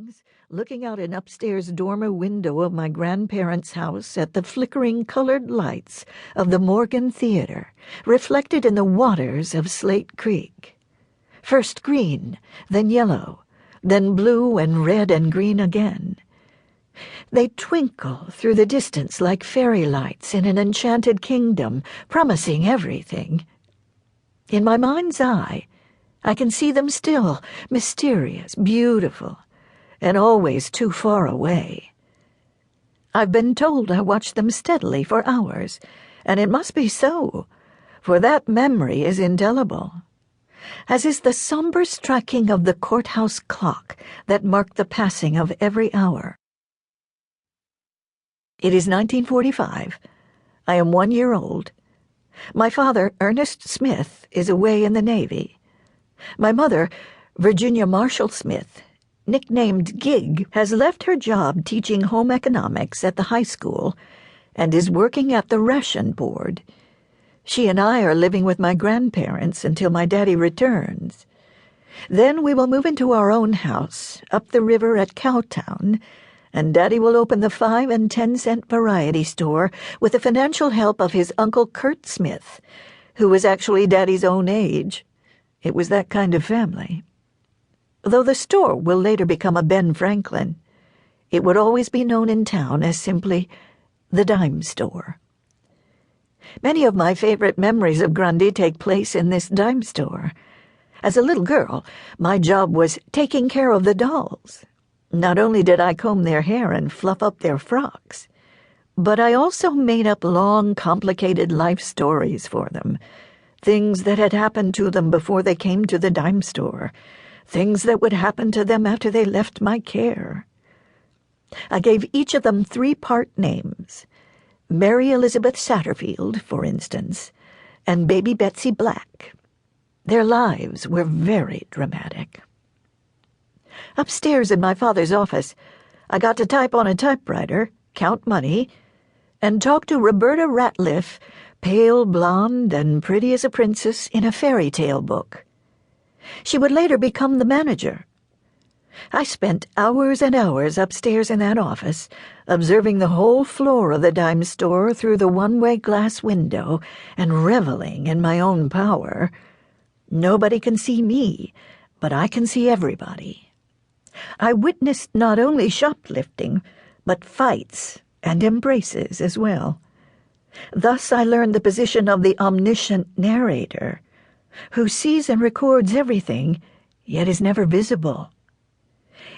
evenings, looking out an upstairs dormer window of my grandparents' house at the flickering colored lights of the Morgan Theater, reflected in the waters of Slate Creek. First green, then yellow, then blue and red and green again. They twinkle through the distance like fairy lights in an enchanted kingdom, promising everything. In my mind's eye, I can see them still, mysterious, beautiful, and always too far away. I've been told I watched them steadily for hours, and it must be so, for that memory is indelible, as is the somber striking of the courthouse clock that marked the passing of every hour. It is 1945. I am 1 year old. My father, Ernest Smith, is away in the Navy. My mother, Virginia Marshall Smith, nicknamed Gig, has left her job teaching home economics at the high school and is working at the ration board. She and I are living with my grandparents until my daddy returns. Then we will move into our own house up the river at Cowtown, and Daddy will open the 5 and 10-cent variety store with the financial help of his Uncle Kurt Smith, who was actually Daddy's own age. It was that kind of family. Though the store will later become a Ben Franklin, it would always be known in town as simply the Dimestore. Many of my favorite memories of Grundy take place in this Dimestore. As a little girl, my job was taking care of the dolls. Not only did I comb their hair and fluff up their frocks, but I also made up long, complicated life stories for them, things that had happened to them before they came to the Dimestore, things that would happen to them after they left my care. I gave each of them 3-part names: Mary Elizabeth Satterfield, for instance, and Baby Betsy Black. Their lives were very dramatic. Upstairs in my father's office, I got to type on a typewriter, count money, and talk to Roberta Ratliff, pale, blonde, and pretty as a princess in a fairy tale book. She would later become the manager. I spent hours and hours upstairs in that office, observing the whole floor of the Dimestore through the one-way glass window and reveling in my own power. Nobody can see me, but I can see everybody. I witnessed not only shoplifting, but fights and embraces as well. Thus I learned the position of the omniscient narrator, who sees and records everything, yet is never visible.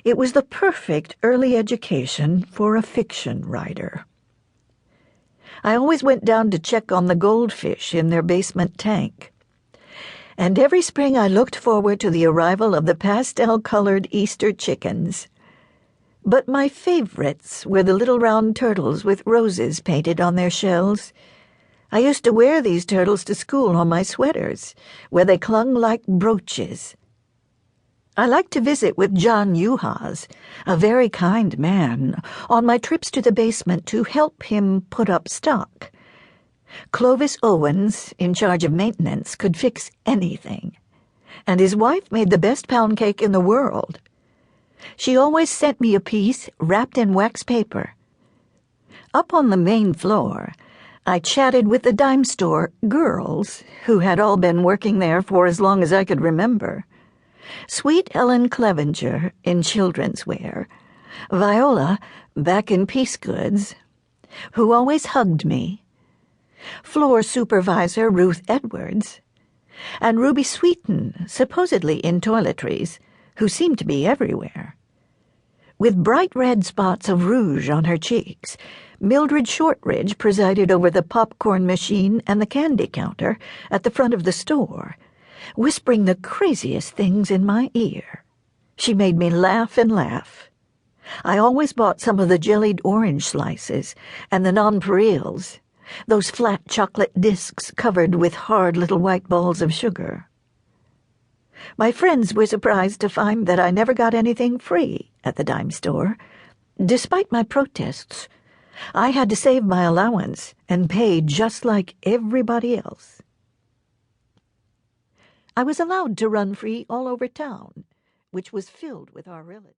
It was the perfect early education for a fiction writer. I always went down to check on the goldfish in their basement tank. And every spring I looked forward to the arrival of the pastel-colored Easter chickens. But my favorites were the little round turtles with roses painted on their shells. I used to wear these turtles to school on my sweaters, where they clung like brooches. I liked to visit with John Uhas, a very kind man, on my trips to the basement to help him put up stock. Clovis Owens, in charge of maintenance, could fix anything, and his wife made the best pound cake in the world. She always sent me a piece wrapped in wax paper. Up on the main floor, I chatted with the Dimestore girls, who had all been working there for as long as I could remember. Sweet Ellen Clevenger in children's wear, Viola back in piece goods, who always hugged me, floor supervisor Ruth Edwards, and Ruby Sweeten, supposedly in toiletries, who seemed to be everywhere. With bright red spots of rouge on her cheeks, Mildred Shortridge presided over the popcorn machine and the candy counter at the front of the store, whispering the craziest things in my ear. She made me laugh and laugh. I always bought some of the jellied orange slices and the nonpareils, those flat chocolate discs covered with hard little white balls of sugar. My friends were surprised to find that I never got anything free at the Dimestore. Despite my protests, I had to save my allowance and pay just like everybody else. I was allowed to run free all over town, which was filled with our relatives.